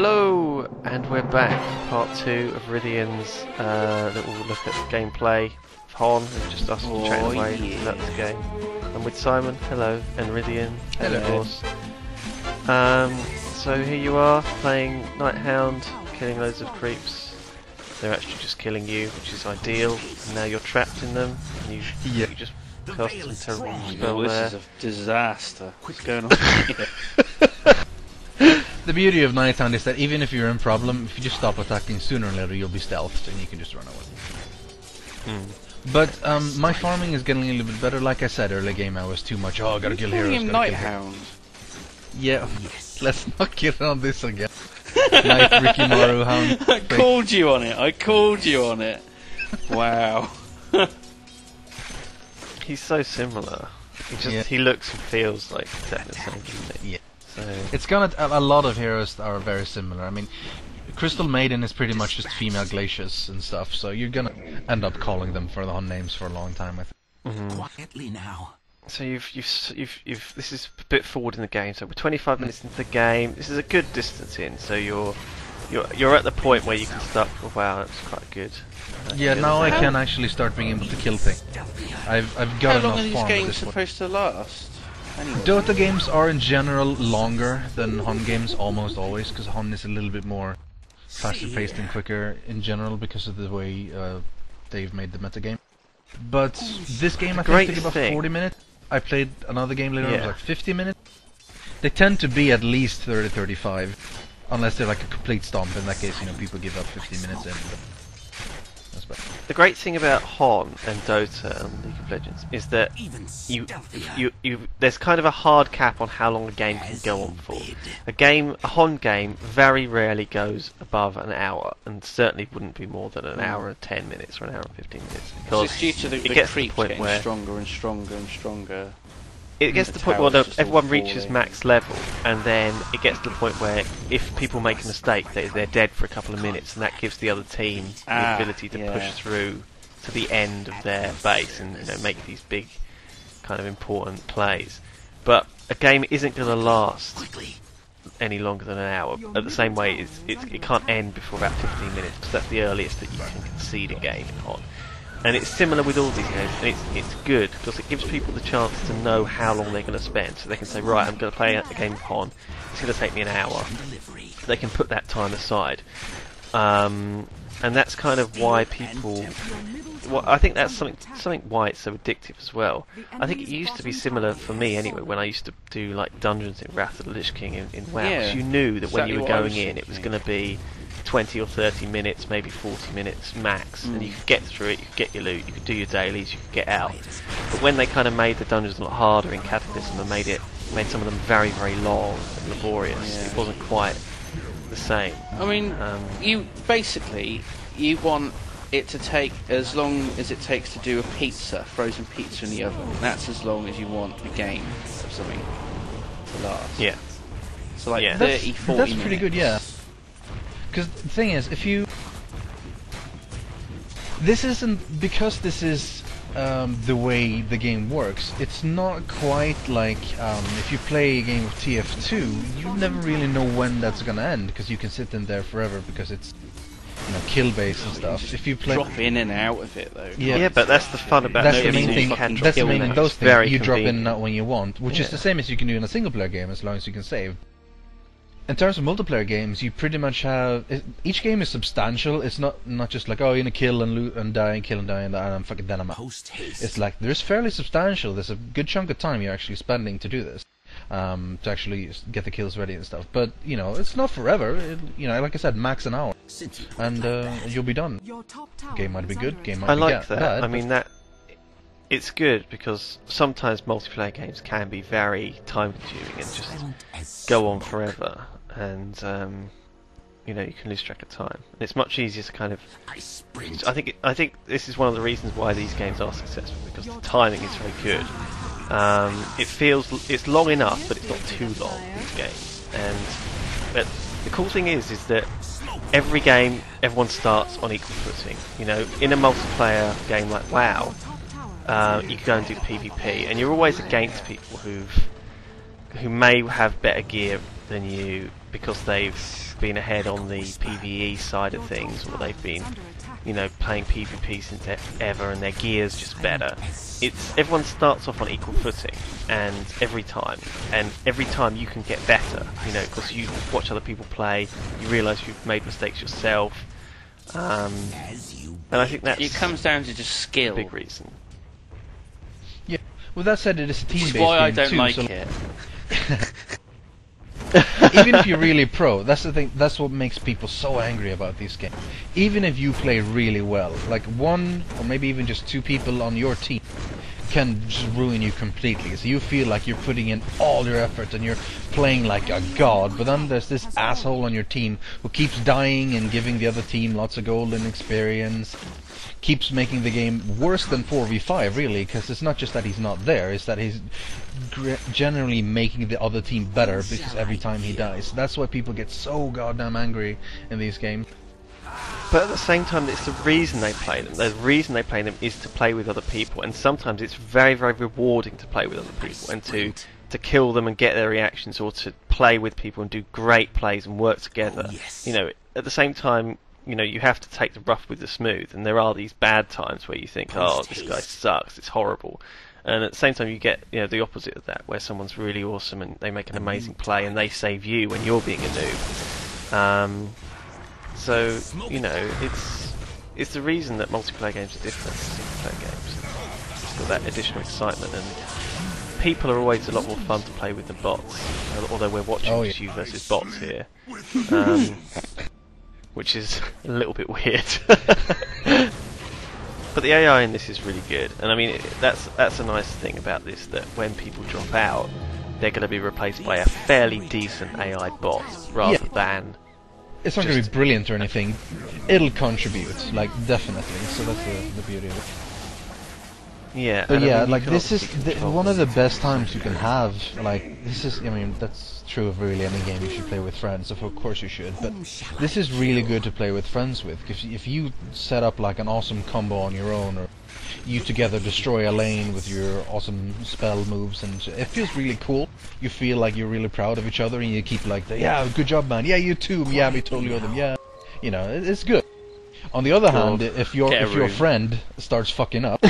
Hello, and we're back. Part 2 of Rythian's little look at gameplay. Hon, and just us all chatting away about the game. I'm with Simon, hello, and Rythian, hello. Of course. So here you are, playing Nighthound, killing loads of creeps. They're actually just killing you, which is ideal. And now you're trapped in them, and you just cast some terrible spell there. This is a disaster. What's going on here? The beauty of Nighthound is that even if you're in problem, if you just stop attacking, sooner or later you'll be stealthed and you can just run away. But my farming is getting a little bit better. Like I said earlier game, I was too much. Oh, I gotta kill heroes. Nighthound. Yeah, let's not get on this again. Night Ricky Maru Hound. I called you on it. Wow. He's so similar. He looks and feels like exactly the same, doesn't he? Yeah. So It's gonna. A lot of heroes are very similar. I mean, Crystal Maiden is pretty much just female glaciers and stuff, so you're gonna end up calling them for the Hun names for a long time, I think. Quietly now. So you've this is a bit forward in the game. So we're 25 minutes into the game. This is a good distance in. So you're at the point where you can start. Oh, wow, that's quite good. Yeah, now I can actually start being able to kill things. I've got How long enough are these farm at games this point. supposed to last? Anyway. Dota games are in general longer than Hun games, almost always, because Hun is a little bit more faster paced and quicker in general because of the way they've made the metagame. But this game I think took about 40 minutes. I played another game later on, it was like 50 minutes. They tend to be at least 30-35, unless they're like a complete stomp. In that case, people give up 15 minutes in. That's bad. The great thing about Hon and Dota and League of Legends is that there's kind of a hard cap on how long a game can go on for. A Hon game very rarely goes above an hour, and certainly wouldn't be more than an hour and 10 minutes or an hour and 15 minutes. Because it's due to the gets to the creeps point getting where stronger and stronger and stronger. it gets to the point where everyone reaches max level, and then it gets to the point where if people make a mistake, they're dead for a couple of minutes, and that gives the other team the ability to push through to the end of their base and make these big kind of important plays. But a game isn't going to last any longer than an hour. At the same way, it can't end before about 15 minutes, because that's the earliest that you can concede a game on. And it's similar with all these games, and it's good because it gives people the chance to know how long they're going to spend. So they can say, right, I'm going to play a game of Hon, it's going to take me an hour. They can put that time aside. And that's kind of why people... Well, I think that's something why it's so addictive as well. I think it used to be similar for me anyway, when I used to do like dungeons in Wrath of the Lich King in WoW. Yeah, you knew that when you were going in, thinking. it was going to be 20 or 30 minutes, maybe 40 minutes max, and you could get through it, you could get your loot, you could do your dailies, you could get out. But when they kind of made the dungeons a lot harder in Cataclysm and made some of them very, very long and laborious, it wasn't quite the same. I mean, you want it to take as long as it takes to do a frozen pizza in the oven. That's as long as you want a game of something to last. Yeah. So like 30, 40 That's minutes. pretty good, yeah. Because the thing is, this is the way the game works. It's not quite like if you play a game of TF2, you never really know when that's gonna end because you can sit in there forever because it's kill based and stuff. If you play drop in and out of it though. Yeah, but that's the fun about that's the main thing. That's the main thing. Those things very you drop in convenient. and out when you want, which is the same as you can do in a single player game as long as you can save. In terms of multiplayer games, you pretty much have... Each game is substantial. It's not just like, oh, you're gonna kill and loot and die and kill and die and I'm fucking then I'm out. It's like, there's fairly substantial. There's a good chunk of time you're actually spending to do this. To actually get the kills ready and stuff. But, it's not forever. Like I said, max an hour. And you'll be done. Game might be good, game might be like that. bad. I mean, it's good because sometimes multiplayer games can be very time consuming and just go on forever. And you can lose track of time. And it's much easier to kind of. I think this is one of the reasons why these games are successful, because the timing is very good. It's long enough, but it's not too long. These games, but the cool thing is that every game everyone starts on equal footing. In a multiplayer game like WoW, you can go and do PvP, and you're always against people who may have better gear than you, because they've been ahead on the PvE side of things, or they've been, you know, playing PvP since ever, and their gear's just better. Everyone starts off on equal footing, and every time you can get better, you know, because you watch other people play, you realise you've made mistakes yourself, and I think that it comes down to just skill. A big reason. Yeah. With that said, it is a team-based game That's why I don't too, like so it. even if you're really pro, that's the thing. That's what makes people so angry about these games. Even if you play really well, like one or maybe even just two people on your team can just ruin you completely. So you feel like you're putting in all your effort and you're playing like a god, but then there's this asshole on your team who keeps dying and giving the other team lots of golden experience, keeps making the game worse than 4v5 really, because it's not just that he's not there, it's that he's generally making the other team better because every time he dies. That's why people get so goddamn angry in these games. But at the same time, it's the reason they play them. The reason they play them is to play with other people, and sometimes it's very, very rewarding to play with other people and to kill them and get their reactions, or to play with people and do great plays and work together. You know, at the same time, you know, you have to take the rough with the smooth, and there are these bad times where you think, oh, this guy sucks, it's horrible. And at the same time, you get, you know, the opposite of that, where someone's really awesome and they make an amazing play and they save you when you're being a noob. So, you know, it's the reason that multiplayer games are different to single-player games. It's got that additional excitement, and people are always a lot more fun to play with than bots. Although we're watching just you versus bots here, which is a little bit weird. But the AI in this is really good, and I mean that's a nice thing about this, that when people drop out, they're going to be replaced by a fairly decent AI bot rather than. It's not going to be brilliant or anything. It'll contribute, like, definitely. So that's the beauty of it. Yeah. But yeah, like, this is one of the best times you can have. Like, this is, I mean, that's true of really any game you should play with friends. Of course you should. But this is really good to play with friends with. If you set up, like, an awesome combo on your own, or you together destroy a lane with your awesome spell moves, and it feels really cool. You feel like you're really proud of each other, and you keep like, yeah, good job, man. Yeah, you too. Yeah, we totally owe them. Yeah, you know, it's good. On the other hand, if your friend starts fucking up,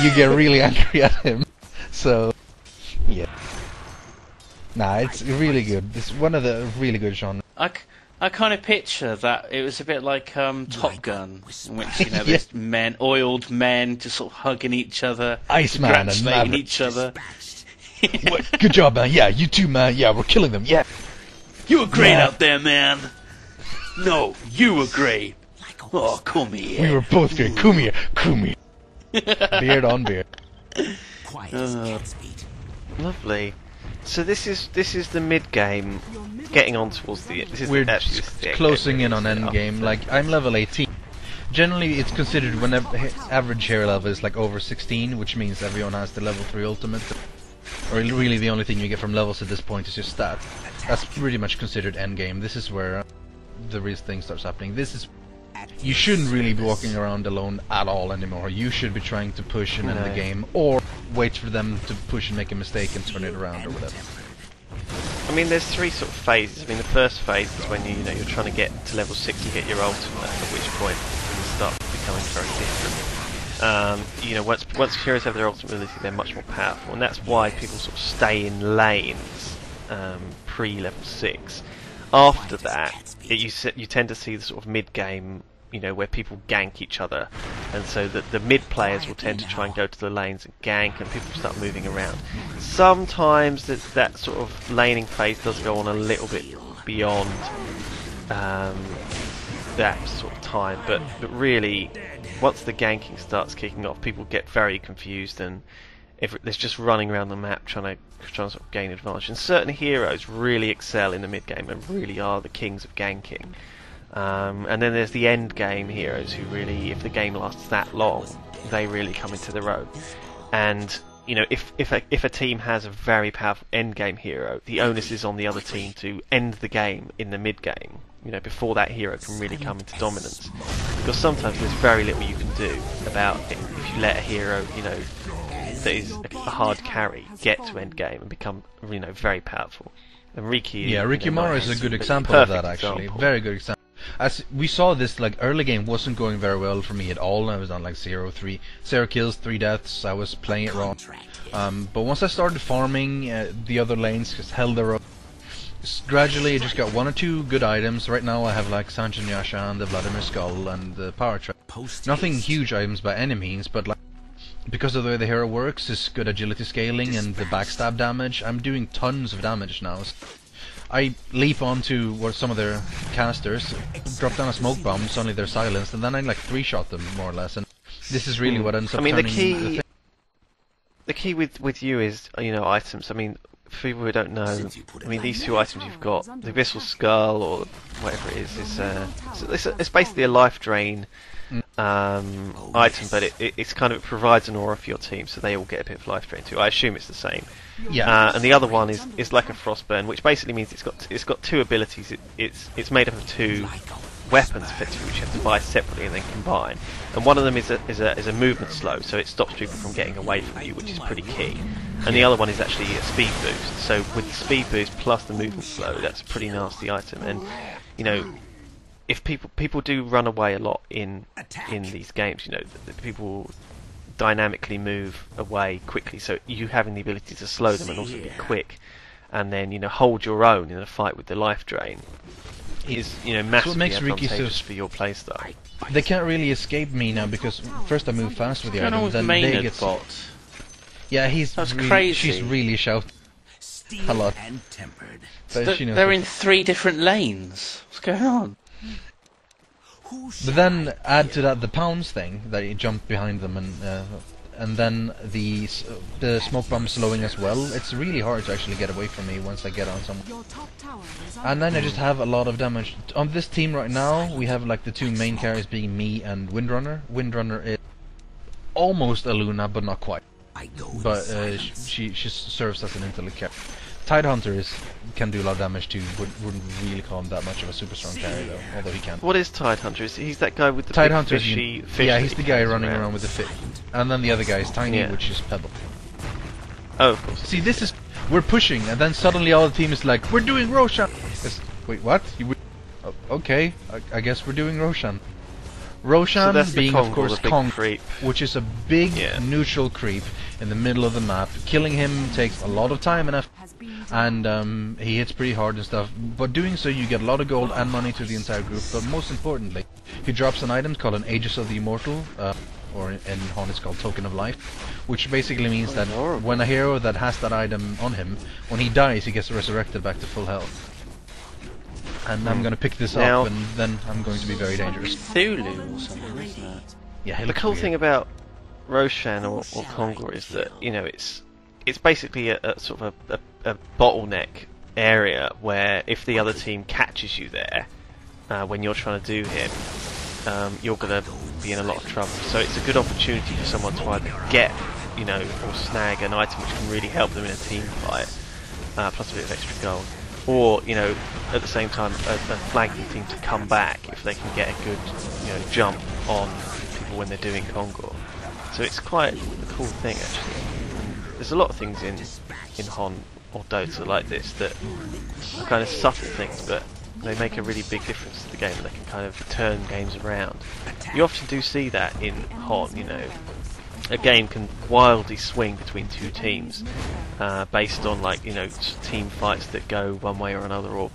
you get really angry at him. So, yeah. Nah, it's really good. It's one of the really good genres. I kind of picture that it was a bit like Top Gun, in which, you know, there's oiled men just sort of hugging each other, Iceman and congratulating each other. Good job, man. Yeah, you too, man. Yeah, we're killing them. Yeah. You were great out there, man. No, you were great. Oh, come here. We were both great. Come here. Come here. Beard on beard. Lovely. So this is the mid game, getting on towards the. We're closing in on end game. Like, I'm level 18. Generally, it's considered when average hero level is like over 16, which means everyone has the level 3 ultimate. Or really, the only thing you get from levels at this point is your stats. That's pretty much considered end game. This is where the real thing starts happening. You shouldn't really be walking around alone at all anymore. You should be trying to push and end the game, or wait for them to push and make a mistake and turn it around or whatever. I mean, there's three sort of phases. I mean, the first phase is when you're trying to get to level 6 and get your ultimate, at which point things start becoming very different. You know, once heroes have their ultimate ability, they're much more powerful, and that's why people sort of stay in lanes pre-level 6. After that, you tend to see the sort of mid-game, you know, where people gank each other, and so the mid players will tend to try and go to the lanes and gank, and people start moving around. Sometimes that sort of laning phase does go on a little bit beyond that sort of time, but really, once the ganking starts kicking off, people get very confused, and there's just running around the map trying to sort of gain advantage. And certain heroes really excel in the mid game and really are the kings of ganking. And then there's the end game heroes who really, if the game lasts that long, they really come into their own. And you know, if a team has a very powerful end game hero, the onus is on the other team to end the game in the mid game. You know, before that hero can really come into dominance, because sometimes there's very little you can do about it if you let a hero, you know, that is a hard carry get to end game and become, you know, very powerful. And Riki, Yeah, Rikimaru is a good example of that, actually. Very good example. As we saw, this like early game wasn't going very well for me at all. I was on like 0 kills, 3 deaths. I was playing it wrong. But once I started farming, the other lanes just held their own. Gradually, I just got 1 or 2 good items. Right now, I have like Sanjin Yasha and the Vladimir Skull and the Power Trap. Nothing huge items by any means, but like because of the way the hero works, his good agility scaling and the backstab damage, I'm doing tons of damage now. I leap onto some of their casters, drop down a smoke bomb, suddenly they're silenced, and then I like 3-shot them more or less. And this is really what ends up. I mean, the key with you is items. I mean, for people who don't know, I mean these 2 items you've got, the Abyssal Skull or whatever it is it's basically a life drain item, but it kind of provides an aura for your team, so they all get a bit of life drain too. I assume it's the same. Yeah. And the other one is like a Frostburn, which basically means it's got 2 abilities. It's made up of 2 weapons, effectively, which you have to buy separately and then combine. And one of them is a movement slow, so it stops people from getting away from you, which is pretty key. And the other one is actually a speed boost. So with the speed boost plus the movement slow, that's a pretty nasty item. And if people do run away a lot in these games, the people dynamically move away quickly, so you having the ability to slow them and also be quick, and then hold your own in a fight with the life drain is massively advantageous for your playstyle. They can't really escape me now because first I move fast with the item, then they get bot. Yeah, That's crazy. She's really shouting a lot. They're in 3 different lanes. What's going on? But then add to that the pounds thing, that you jump behind them, and then the smoke bomb slowing as well. It's really hard to actually get away from me once I get on someone. And then I just have a lot of damage. On this team right now, we have like the 2 main carries being me and Windrunner. Windrunner is almost a Luna, but not quite. But she serves as an intellect carry. Tidehunter can do a lot of damage too. Wouldn't really call him that much of a super strong carry though, although he can. What is Tidehunter? He's that guy with the big fishy fish. Yeah, he's the guy running around with the fish. And then the other guy is Tiny, which is Pebble. Oh, of course. See, this is we're pushing, and then suddenly all the team is like, we're doing Roshan. Wait, what? Okay, I guess we're doing Roshan. Roshan being, of course, Kong, which is a big neutral creep in the middle of the map. Killing him takes a lot of time and effort, and he hits pretty hard and stuff. But doing so, you get a lot of gold and money to the entire group. But most importantly, he drops an item called an Aegis of the Immortal, or in Hon it's called Token of Life, which basically means that when a hero that has that item on him, when he dies, he gets resurrected back to full health. And I'm going to pick this up, and then I'm going to be very dangerous. Cthulhu or something, isn't it? Yeah, the cool thing about Roshan or Kongor is that it's basically a sort of a bottleneck area where if the other team catches you there when you're trying to do him, you're going to be in a lot of trouble. So it's a good opportunity for someone to either get or snag an item which can really help them in a team fight, plus a bit of extra gold. Or, at the same time, a flanking team to come back if they can get a good, jump on people when they're doing Kongor. So it's quite a cool thing, actually. There's a lot of things in Hon or Dota like this that are kind of subtle things, but they make a really big difference to the game, and they can kind of turn games around. You often do see that in Hon, a game can wildly swing between 2 teams based on team fights that go one way or another, or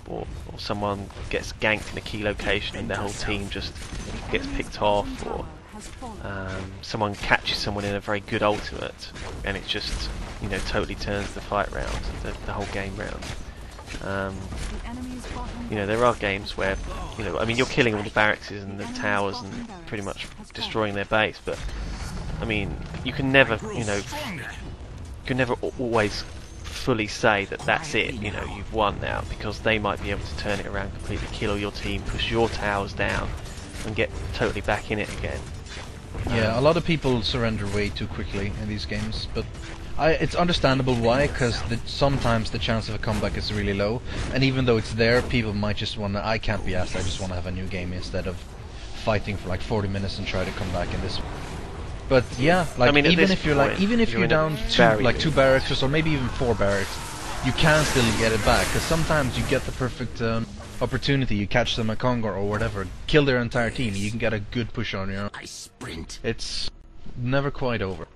someone gets ganked in a key location and their whole team just gets picked off, or someone catches someone in a very good ultimate and it just totally turns the fight round, the whole game round. There are games where you're killing all the barracks and the towers and pretty much destroying their base, but you can never, always fully say that that's it, you've won now, because they might be able to turn it around completely, kill all your team, push your towers down, and get totally back in it again. Yeah, a lot of people surrender way too quickly in these games, but it's understandable why, because sometimes the chance of a comeback is really low, and even though it's there, people might just want to, I can't be asked, I just want to have a new game instead of fighting for like 40 minutes and try to come back in this. But yeah, even if you're down two barracks or maybe even 4 barracks, you can still get it back, because sometimes you get the perfect opportunity, you catch them at Congo or whatever, kill their entire team, you can get a good push on your own. I sprint. It's never quite over.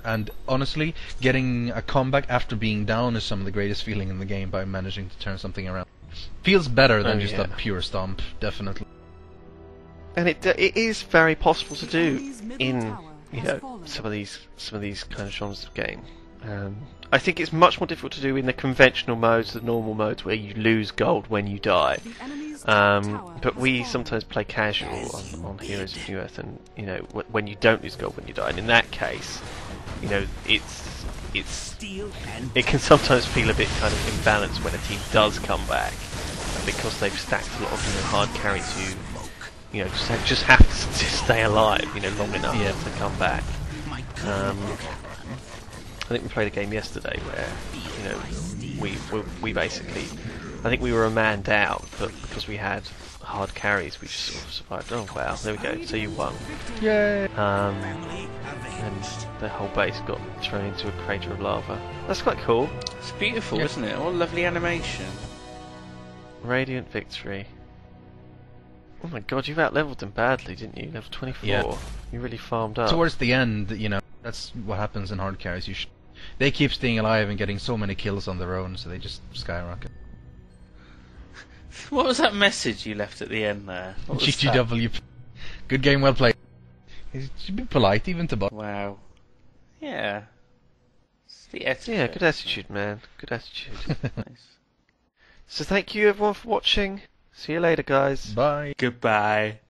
And honestly, getting a comeback after being down is some of the greatest feeling in the game by managing to turn something around. Feels better than just a pure stomp, definitely. And it is very possible to do in some of these kind of genres of game. I think it's much more difficult to do in the conventional modes, the normal modes where you lose gold when you die. But we sometimes play casual on Heroes of New Earth, and when you don't lose gold when you die, and in that case, it can sometimes feel a bit kind of imbalanced when a team does come back, and because they've stacked a lot of hard carries, just have to stay alive, long enough to come back. I think we played a game yesterday where, we basically, I think we were a man down, but because we had hard carries, we just sort of survived. Oh wow, there we go. So you won. Yay! And the whole base got thrown into a crater of lava. That's quite cool. It's beautiful, isn't it? What a lovely animation. Radiant victory. Oh my god, you out-leveled them badly, didn't you? Level 24. Yeah. You really farmed up. Towards the end, that's what happens in hard carries. They keep staying alive and getting so many kills on their own, so they just skyrocket. What was that message you left at the end there? GGW. Good game, well played. You should be polite even to boss. Wow. Yeah. It's the attitude. Yeah, good attitude, man. Good attitude. Nice. So thank you everyone for watching. See you later, guys. Bye. Goodbye.